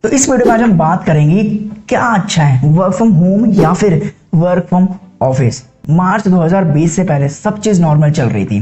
तो इस वीडियो में आज हम बात करेंगे क्या अच्छा है, वर्क फ्रॉम होम या फिर वर्क फ्रॉम ऑफिस। मार्च 2020 से पहले सब चीज नॉर्मल चल रही थी।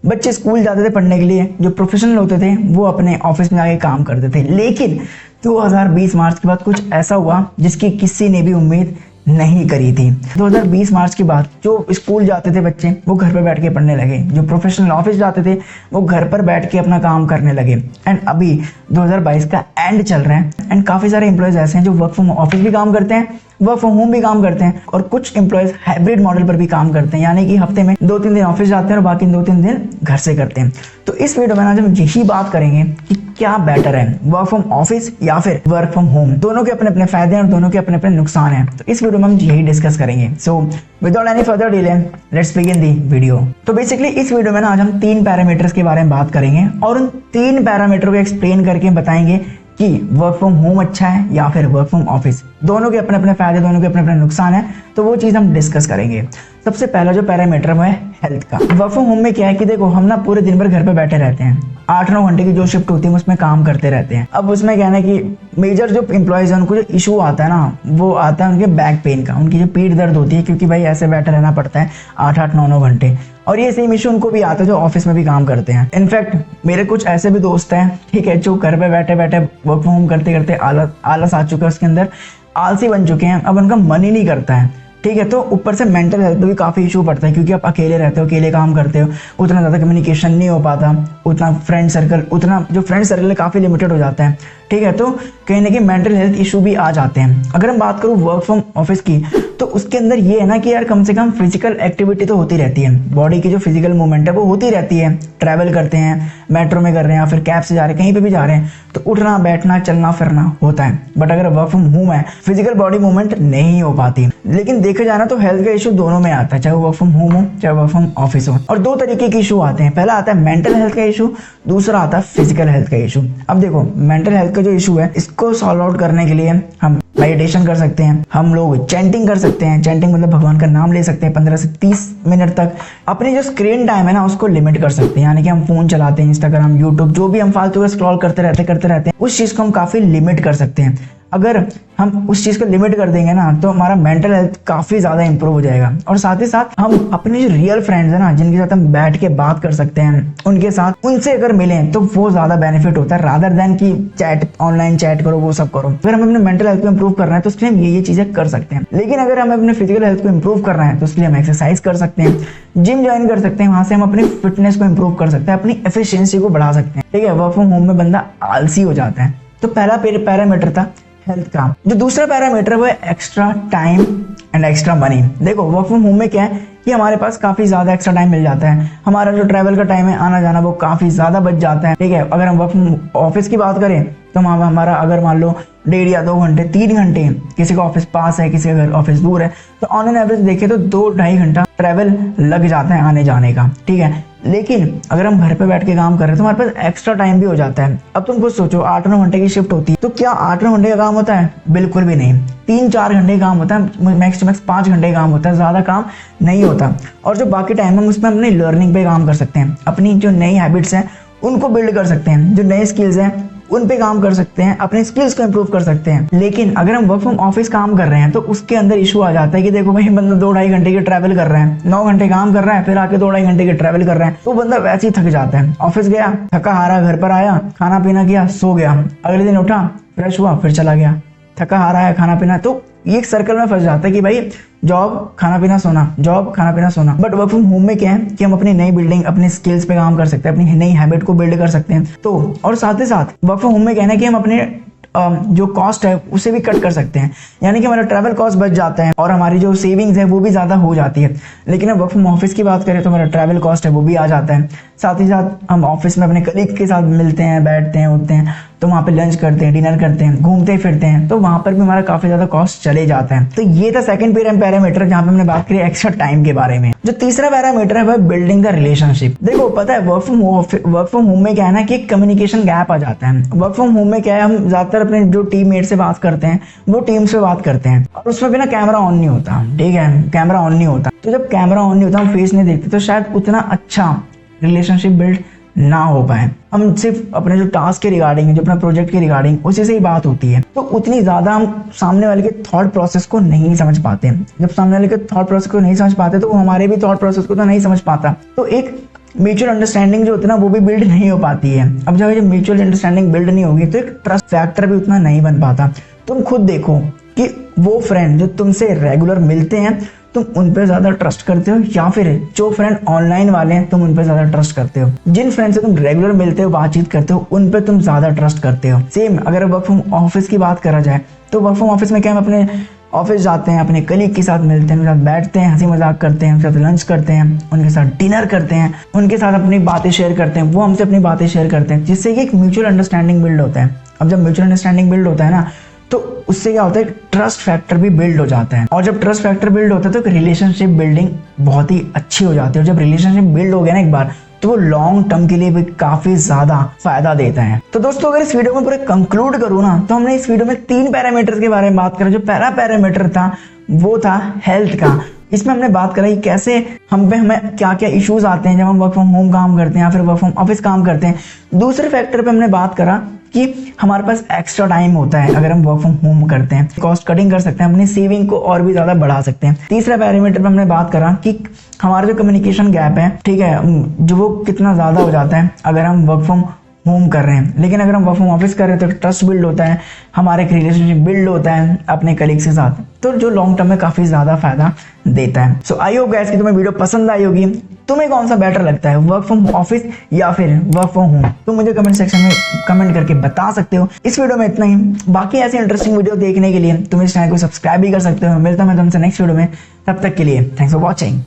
बच्चे स्कूल जाते थे पढ़ने के लिए, जो प्रोफेशनल होते थे वो अपने ऑफिस में जाके काम करते थे। लेकिन 2020 मार्च के बाद कुछ ऐसा हुआ जिसकी किसी ने भी उम्मीद नहीं करी थी। 2020 मार्च के बाद जो स्कूल जाते थे बच्चे वो घर पर बैठ के पढ़ने लगे, जो प्रोफेशनल ऑफिस जाते थे वो घर पर बैठ के अपना काम करने लगे। एंड अभी 2022 का एंड चल रहा है एंड काफ़ी सारे एम्प्लॉयज़ ऐसे हैं जो वर्क फ्रॉम ऑफिस भी काम करते हैं, वर्क फ्रॉम होम भी काम करते हैं, और कुछ एम्प्लॉयज़ हाइब्रिड मॉडल पर भी काम करते हैं, यानी कि हफ्ते में 2-3 दिन ऑफिस जाते हैं और बाकी 2-3 दिन घर से करते हैं। तो इस वीडियो में आज हम यही बात करेंगे कि क्या बेटर है, वर्क फ्रॉम ऑफिस या फिर वर्क फ्रॉम होम। दोनों के अपने अपने फायदे हैं और दोनों के अपने अपने नुकसान हैं। तो इस वीडियो में हम यही डिस्कस करेंगे। So without any further delay let's begin the video. तो बेसिकली इस वीडियो में ना आज हम 3 पैरामीटर्स के बारे में बात करेंगे और उन 3 पैरामीटर को एक्सप्लेन करके बताएंगे कि वर्क फ्रॉम होम अच्छा है या फिर वर्क फ्रॉम ऑफिस। दोनों के अपने अपने फायदे, दोनों के अपने अपने नुकसान है, तो वो चीज़ हम डिस्कस करेंगे। सबसे पहला जो पैरामीटर है हेल्थ का। वर्क फ्रॉम होम में क्या है कि देखो हम ना पूरे दिन भर घर पे बैठे रहते हैं, 8-9 घंटे की जो शिफ्ट होती है उसमें काम करते रहते हैं। अब उसमें क्या है कि मेजर जो एम्प्लॉयज है उनको जो इशू आता है ना वो आता है उनके बैक पेन का, उनकी जो पीठ दर्द होती है, क्योंकि भाई ऐसे बैठे रहना पड़ता है 8-8, 9-9 घंटे। और ये सेम इशू उनको भी आता है जो ऑफिस में भी काम करते हैं। इनफैक्ट मेरे कुछ ऐसे भी दोस्त हैं, ठीक है, जो घर पे बैठे बैठे वर्क फ्रॉम होम करते करते आलस आ चुका है, उसके अंदर आलसी बन चुके हैं, अब उनका मन ही नहीं करता है, ठीक है। तो ऊपर से मेंटल हेल्थ पे भी काफ़ी इशू पड़ता है, क्योंकि आप अकेले रहते हो, अकेले काम करते हो, उतना ज़्यादा कम्युनिकेशन नहीं हो पाता, उतना फ्रेंड सर्कल है काफ़ी लिमिटेड हो जाता है, ठीक है। तो कहीं ना कहीं मेंटल हेल्थ इशू भी आ जाते हैं। अगर हम बात करूँ वर्क फ्रॉम ऑफिस की, तो उसके अंदर ये है ना कि यार कम से कम फिजिकल एक्टिविटी तो होती रहती है, बॉडी की जो फिजिकल मूवमेंट है वो होती रहती है। ट्रैवल करते हैं, मेट्रो में कर रहे हैं या फिर कैब से जा रहे हैं, कहीं पे भी जा रहे हैं, तो उठना बैठना चलना फिरना होता है। बट अगर वर्क फ्रॉम होम है, फिजिकल बॉडी मूवमेंट नहीं हो पाती। लेकिन देखा जाए ना तो हेल्थ का इशू दोनों में आता है, चाहे वर्क फ्रॉम होम हो चाहे वर्क फ्रॉम ऑफिस हो। और 2 तरीके के इशू आते हैं, पहला आता है मेंटल हेल्थ का इशू, दूसरा आता है फिजिकल हेल्थ का इशू। अब देखो मेंटल हेल्थ का जो इशू है इसको सॉल्व आउट करने के लिए हम मेडिटेशन कर सकते हैं, हम लोग चैंटिंग कर सकते हैं। चैंटिंग मतलब भगवान का नाम ले सकते हैं 15 से 30 मिनट तक। अपनी जो स्क्रीन टाइम है ना उसको लिमिट कर सकते हैं, यानी कि हम फोन चलाते हैं, इंस्टाग्राम, यूट्यूब, जो भी हम फालतू का स्क्रॉल करते रहते हैं, उस चीज़ को हम काफ़ी लिमिट कर सकते हैं। अगर हम उस चीज़ को लिमिट कर देंगे ना तो हमारा मेंटल हेल्थ काफ़ी ज़्यादा इंप्रूव हो जाएगा। और साथ ही साथ हम अपने जो रियल फ्रेंड्स हैं ना, जिनके साथ हम बैठ के बात कर सकते हैं, उनके साथ उनसे अगर मिलें तो वो ज़्यादा बेनिफिट होता है, रादर देन कि ऑनलाइन चैट करो, वो सब करो। अगर हमें अपने मेंटल हेल्थ को इंप्रूव करना है तो उसके लिए हम ये चीज़ें कर सकते हैं। लेकिन अगर हमें अपने फिजिकल हेल्थ को इंप्रूव करना है तो उसके लिए हम एक्सरसाइज कर सकते हैं, जिम ज्वाइन कर सकते हैं, वहाँ से हम अपनी फिटनेस को इंप्रूव कर सकते हैं, अपनी एफिशिएंसी को बढ़ा सकते हैं, ठीक है। वर्क फ्रॉम होम में बंदा आलसी हो जाता है। तो पहला पैरामीटर था हेल्थ का। जो दूसरा पैरामीटर है वो है extra time and extra money. देखो वर्क फ्रॉम होम में क्या है कि हमारे पास काफ़ी ज़्यादा एक्स्ट्रा टाइम मिल जाता है, हमारा जो ट्रैवल का टाइम है आना जाना वो काफ़ी ज़्यादा बच जाता है, ठीक है। अगर हम वर्क फ्रॉम ऑफिस की बात करें तो हमारा अगर मान लो 1.5 या 2 घंटे 3 घंटे, किसी का ऑफिस पास है, किसी का घर ऑफिस दूर है, तो ऑन एन एवरेज देखें तो 2-2.5 घंटा ट्रैवल लग जाता है आने जाने का, ठीक है। लेकिन अगर हम घर पे बैठ के काम कर रहे हैं तो हमारे पास एक्स्ट्रा टाइम भी हो जाता है। अब तुम कुछ सोचो, 8-9 घंटे की शिफ्ट होती है, तो क्या 8-9 घंटे का काम होता है? बिल्कुल भी नहीं। 3-4 घंटे काम होता है, मैक्स टू मैक्स 5 घंटे काम होता है, ज़्यादा काम नहीं होता। और जो बाकी टाइम हम उसमें अपनी लर्निंग पे काम कर सकते हैं, अपनी जो नई हैबिट्स हैं उनको बिल्ड कर सकते हैं, जो नए स्किल्स हैं उन पे काम कर सकते हैं, अपने स्किल्स को इंप्रूव कर सकते हैं। लेकिन अगर हम वर्क फ्रॉम ऑफिस काम कर रहे हैं तो उसके अंदर इशू आ जाता है कि देखो भाई बंदा 2-2.5 घंटे की ट्रैवल कर रहा है, 9 घंटे काम कर रहा है, फिर आके 2-2.5 घंटे की ट्रैवल कर रहा है, तो बंदा वैसे ही थक जाता है। ऑफिस गया, थका हारा, घर पर आया, खाना पीना किया, सो गया, अगले दिन उठा, फ्रेश हुआ, फिर चला गया, थका हारा है, खाना पीना, तो ये एक सर्कल में फंस जाता है कि भाई जॉब खाना पीना सोना, जॉब खाना पीना सोना। बट वर्क फ्रॉम होम में क्या है कि हम अपनी नई बिल्डिंग, अपने स्किल्स पे काम कर सकते हैं, अपनी नई हैबिट को बिल्ड कर सकते हैं। तो और साथ ही साथ वर्क फ्रॉम होम में कहना है कि हम अपने जो कॉस्ट है उसे भी कट कर सकते हैं, यानी कि हमारा ट्रैवल कॉस्ट बच जाता है और हमारी जो सेविंग्स है वो भी ज़्यादा हो जाती है। लेकिन अब वर्क फ्रॉम ऑफिस की बात करें तो हमारा ट्रैवल कॉस्ट है वो भी आ जाता है। साथ ही साथ हम ऑफिस में अपने कलीग के साथ मिलते हैं, बैठते हैं, उठते हैं, तो वहाँ पे लंच करते हैं, डिनर करते हैं, घूमते फिरते हैं, तो वहाँ पर भी हमारा काफ़ी ज़्यादा कॉस्ट चले जाता है। तो ये था सेकंड पैरामीटर जहाँ पे हमने बात करी एक्स्ट्रा टाइम के बारे में। जो तीसरा पैरामीटर है वह बिल्डिंग द रिलेशनशिप। देखो पता है वर्क फ्रॉम होम में क्या है ना कि कम्युनिकेशन गैप आ जाता है। वर्क फ्रॉम होम में क्या है, हम ज़्यादातर अपने जो टीममेट से बात करते हैं वो टीम से बात करते हैं और उसमें भी ना कैमरा ऑन नहीं होता, ठीक है, कैमरा ऑन नहीं होता। तो जब कैमरा ऑन नहीं होता, हम फेस नहीं देखते, तो शायद उतना अच्छा रिलेशनशिप बिल्ड ना हो पाए। हम सिर्फ अपने जो टास्क के रिगार्डिंग है, जो अपना प्रोजेक्ट के रिगार्डिंग, उसी से ही बात होती है, तो उतनी ज़्यादा हम सामने वाले के थॉट प्रोसेस को नहीं समझ पाते। जब सामने वाले के थॉट प्रोसेस को नहीं समझ पाते तो वो हमारे भी थॉट प्रोसेस को तो नहीं समझ पाता, तो एक म्यूचुअल अंडरस्टैंडिंग जो होती है ना वो भी बिल्ड नहीं हो पाती है। अब जब म्यूचुअल अंडरस्टैंडिंग बिल्ड नहीं होगी तो एक ट्रस्ट फैक्टर भी उतना नहीं बन पाता। तुम खुद देखो कि वो फ्रेंड जो तुमसे रेगुलर मिलते हैं तुम उन पे ज़्यादा ट्रस्ट करते हो, या फिर जो फ्रेंड ऑनलाइन वाले हैं तुम उन पे ज़्यादा ट्रस्ट करते हो। जिन फ्रेंड से तुम रेगुलर मिलते हो, बातचीत करते हो, उन पे तुम ज़्यादा ट्रस्ट करते हो। सेम अगर वर्क फ्रॉम ऑफिस की बात करा जाए तो वर्क फ्रॉम ऑफिस में क्या, हम अपने ऑफिस जाते हैं, अपने कलीग के साथ मिलते हैं, उनके साथ बैठते हैं, हंसी मजाक करते हैं, उनके साथ लंच करते हैं, उनके साथ डिनर करते हैं, उनके साथ अपनी बातें शेयर करते हैं, वो हमसे अपनी बातें शेयर करते हैं, जिससे कि एक म्यूचुअल अंडरस्टैंडिंग बिल्ड होता है। अब जब म्यूचुअल अंडरस्टैंडिंग बिल्ड होता है ना तो उससे क्या होता है, ट्रस्ट फैक्टर भी बिल्ड हो जाता है, और जब ट्रस्ट फैक्टर बिल्ड होता है तो रिलेशनशिप बिल्डिंग बहुत ही अच्छी हो जाती है। और जब रिलेशनशिप बिल्ड हो गया ना एक बार, तो वो लॉन्ग टर्म के लिए भी काफी ज्यादा फायदा देता है। तो दोस्तों अगर इस वीडियो में पूरे कंक्लूड करूँ ना, तो हमने इस वीडियो में 3 पैरामीटर्स के बारे में बात करा। जो पहला पैरामीटर था वो था हेल्थ का। इसमें हमने बात करा कि कैसे हमें क्या क्या इश्यूज आते हैं जब हम वर्क फ्रॉम होम काम करते हैं या फिर वर्क फ्रॉम ऑफिस काम करते हैं। दूसरे फैक्टर पे हमने बात करा कि हमारे पास एक्स्ट्रा टाइम होता है अगर हम वर्क फ्रॉम होम करते हैं, कॉस्ट कटिंग कर सकते हैं, अपनी सेविंग को और भी ज्यादा बढ़ा सकते हैं। तीसरा पैरामीटर पे हमने बात करा कि हमारा जो कम्युनिकेशन गैप है, ठीक है, जो वो कितना ज्यादा हो जाता है अगर हम वर्क फ्रॉम होम कर रहे हैं। लेकिन अगर हम वर्क फ्रॉम ऑफिस कर रहे हैं तो ट्रस्ट बिल्ड होता है, हमारे एक रिलेशनशिप बिल्ड होता है अपने कलीग्स के साथ, तो जो लॉन्ग टर्म में काफी ज्यादा फायदा देता है। सो आई होप गाइस कि तुम्हें वीडियो पसंद आई होगी। तुम्हें कौन सा बेटर लगता है, वर्क फ्रॉम ऑफिस या फिर वर्क फ्रॉम होम? तुम मुझे कमेंट सेक्शन में कमेंट करके बता सकते हो। इस वीडियो में इतना ही। बाकी ऐसी इंटरेस्टिंग वीडियो देखने के लिए तुम इस चैनल को सब्सक्राइब भी कर सकते हो। मिलता हूं मैं तुमसे नेक्स्ट वीडियो में, तब तक के लिए थैंक्स फॉर वॉचिंग।